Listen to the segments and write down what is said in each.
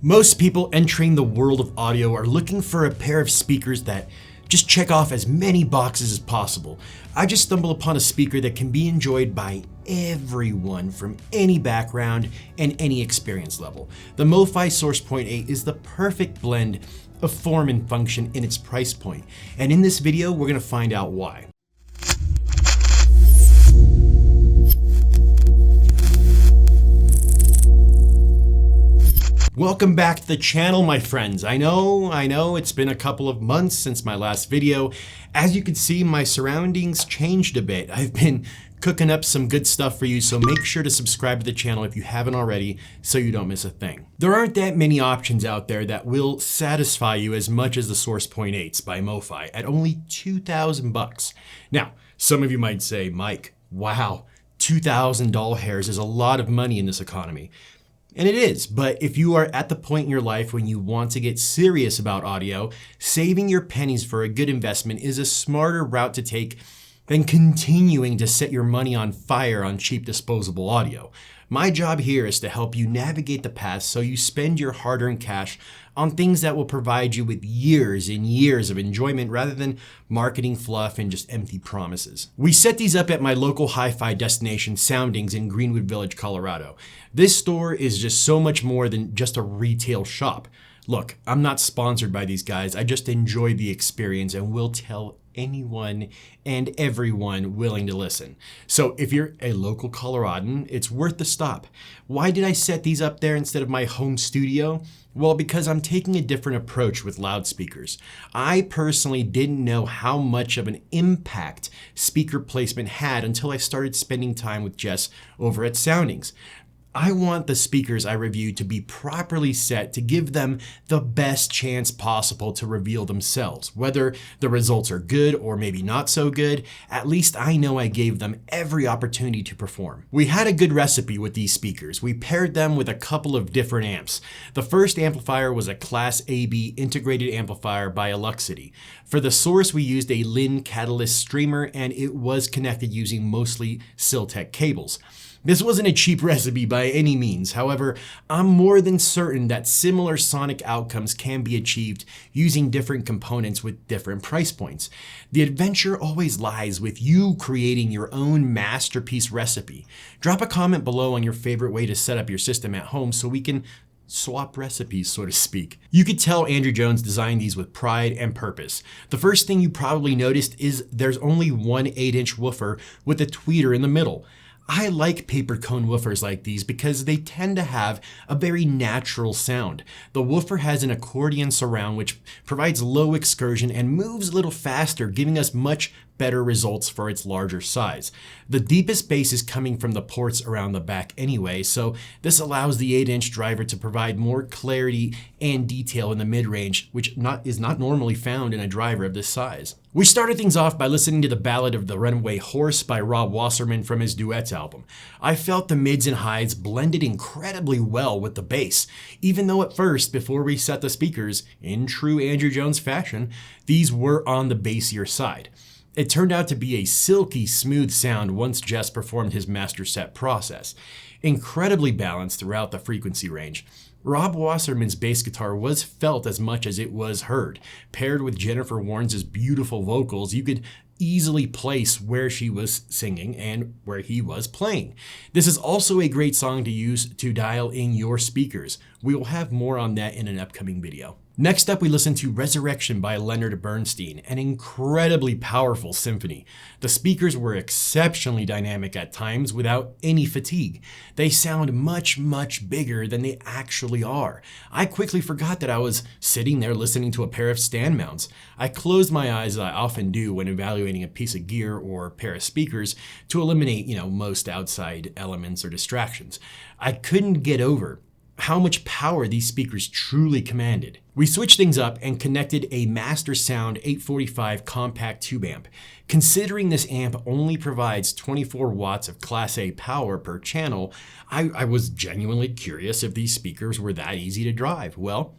Most people entering the world of audio are looking for a pair of speakers that just check off as many boxes as possible. I just stumbled upon a speaker that can be enjoyed by everyone from any background and any experience level. The MoFi SourcePoint 8 is the perfect blend of form and function in its price point. And in this video, we're going to find out why. Welcome back to the channel, my friends. I know it's been a couple of months since my last video. As you can see, my surroundings changed a bit. I've been cooking up some good stuff for you, so make sure to subscribe to the channel if you haven't already so you don't miss a thing. There aren't that many options out there that will satisfy you as much as the SourcePoint 8s by MoFi at only 2,000 bucks. Now, some of you might say, Mike, wow, 2,000 doll hairs is a lot of money in this economy. And it is, but if you are at the point in your life when you want to get serious about audio, saving your pennies for a good investment is a smarter route to take than continuing to set your money on fire on cheap disposable audio. My job here is to help you navigate the path so you spend your hard-earned cash on things that will provide you with years and years of enjoyment rather than marketing fluff and just empty promises. We set these up at my local HiFi destination, Soundings in Greenwood Village, Colorado. This store is just so much more than just a retail shop. Look, I'm not sponsored by these guys. I just enjoy the experience and will tell anyone and everyone willing to listen. So if you're a local Coloradan, it's worth the stop. Why did I set these up there instead of my home studio? Well, because I'm taking a different approach with loudspeakers. I personally didn't know how much of an impact speaker placement had until I started spending time with Jess over at Soundings. I want the speakers I review to be properly set to give them the best chance possible to reveal themselves. Whether the results are good or maybe not so good, at least I know I gave them every opportunity to perform. We had a good recipe with these speakers. We paired them with a couple of different amps. The first amplifier was a Class AB integrated amplifier by Aluxity. For the source, we used a Lin Catalyst streamer, and it was connected using mostly Siltech cables. This wasn't a cheap recipe by any means. However, I'm more than certain that similar sonic outcomes can be achieved using different components with different price points. The adventure always lies with you creating your own masterpiece recipe. Drop a comment below on your favorite way to set up your system at home so we can swap recipes, so to speak. You could tell Andrew Jones designed these with pride and purpose. The first thing you probably noticed is there's only one 8-inch woofer with a tweeter in the middle. I like paper cone woofers like these because they tend to have a very natural sound. The woofer has an accordion surround which provides low excursion and moves a little faster, giving us much better results for its larger size. The deepest bass is coming from the ports around the back anyway, so this allows the 8-inch driver to provide more clarity and detail in the mid-range, which is not normally found in a driver of this size. We started things off by listening to the Ballad of the Runaway Horse by Rob Wasserman from his Duets album. I felt the mids and highs blended incredibly well with the bass, even though at first, before we set the speakers, in true Andrew Jones fashion, these were on the bassier side. It turned out to be a silky smooth sound once Jess performed his master set process. Incredibly balanced throughout the frequency range. Rob Wasserman's bass guitar was felt as much as it was heard. Paired with Jennifer Warnes' beautiful vocals, you could easily place where she was singing and where he was playing. This is also a great song to use to dial in your speakers. We will have more on that in an upcoming video. Next up, we listened to Resurrection by Leonard Bernstein, an incredibly powerful symphony. The speakers were exceptionally dynamic at times without any fatigue. They sound much, much bigger than they actually are. I quickly forgot that I was sitting there listening to a pair of stand mounts. I closed my eyes, as I often do when evaluating a piece of gear or pair of speakers, to eliminate, most outside elements or distractions. I couldn't get over how much power these speakers truly commanded. We switched things up and connected a Master Sound 845 compact tube amp. Considering this amp only provides 24 watts of Class A power per channel, I was genuinely curious if these speakers were that easy to drive. Well,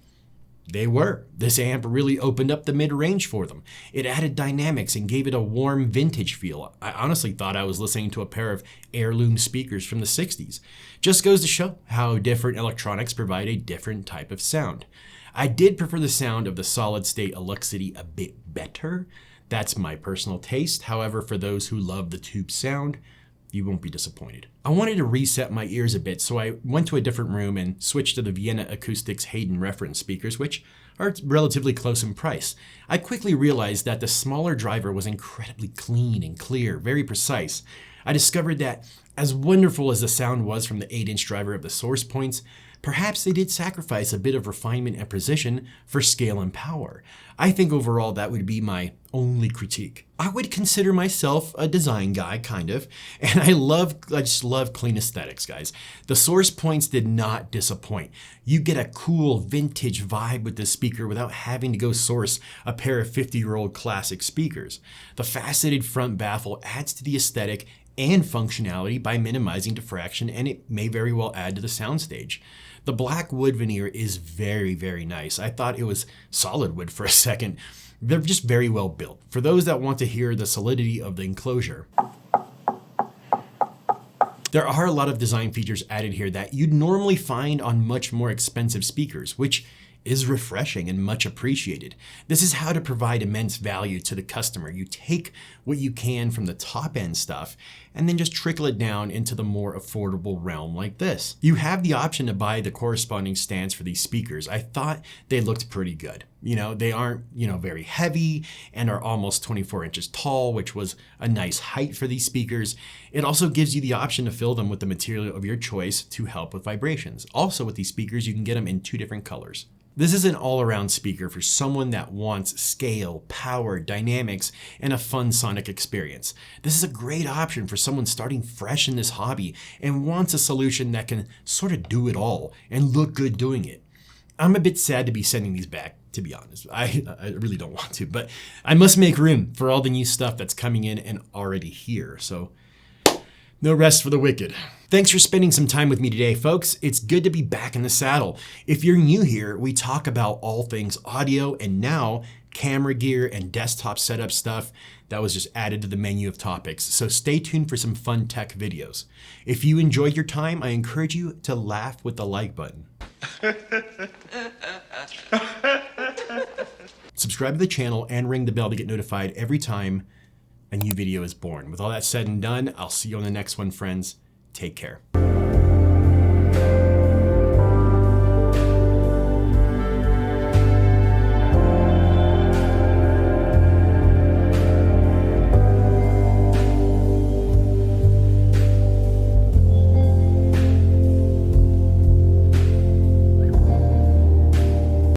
They were. This amp really opened up the mid-range for them. It added dynamics and gave it a warm vintage feel. I honestly thought I was listening to a pair of heirloom speakers from the 60s. Just goes to show how different electronics provide a different type of sound. I did prefer the sound of the solid-state Eluxity a bit better. That's my personal taste. However, for those who love the tube sound, you won't be disappointed. I wanted to reset my ears a bit, so I went to a different room and switched to the Vienna Acoustics Hayden reference speakers, which are relatively close in price. I quickly realized that the smaller driver was incredibly clean and clear, very precise. I discovered that as wonderful as the sound was from the 8-inch driver of the SourcePoints, perhaps they did sacrifice a bit of refinement and precision for scale and power. I think overall that would be my only critique. I would consider myself a design guy, kind of, and I just love clean aesthetics, guys. The SourcePoints did not disappoint. You get a cool vintage vibe with this speaker without having to go source a pair of 50-year-old classic speakers. The faceted front baffle adds to the aesthetic and functionality by minimizing diffraction, and it may very well add to the soundstage. The black wood veneer is very, very nice. I thought it was solid wood for a second. They're just very well built. For those that want to hear the solidity of the enclosure, there are a lot of design features added here that you'd normally find on much more expensive speakers, which is refreshing and much appreciated. This is how to provide immense value to the customer. You take what you can from the top end stuff and then just trickle it down into the more affordable realm like this. You have the option to buy the corresponding stands for these speakers. I thought they looked pretty good. They aren't, very heavy and are almost 24 inches tall, which was a nice height for these speakers. It also gives you the option to fill them with the material of your choice to help with vibrations. Also with these speakers, you can get them in 2 different colors. This is an all-around speaker for someone that wants scale, power, dynamics, and a fun sonic experience. This is a great option for someone starting fresh in this hobby and wants a solution that can sort of do it all and look good doing it. I'm a bit sad to be sending these back, to be honest. I really don't want to, but I must make room for all the new stuff that's coming in and already here, so no rest for the wicked. Thanks for spending some time with me today, folks. It's good to be back in the saddle. If you're new here, we talk about all things audio and now camera gear and desktop setup stuff that was just added to the menu of topics. So stay tuned for some fun tech videos. If you enjoyed your time, I encourage you to laugh with the like button. Subscribe to the channel and ring the bell to get notified every time a new video is born. With all that said and done, I'll see you on the next one, friends. Take care.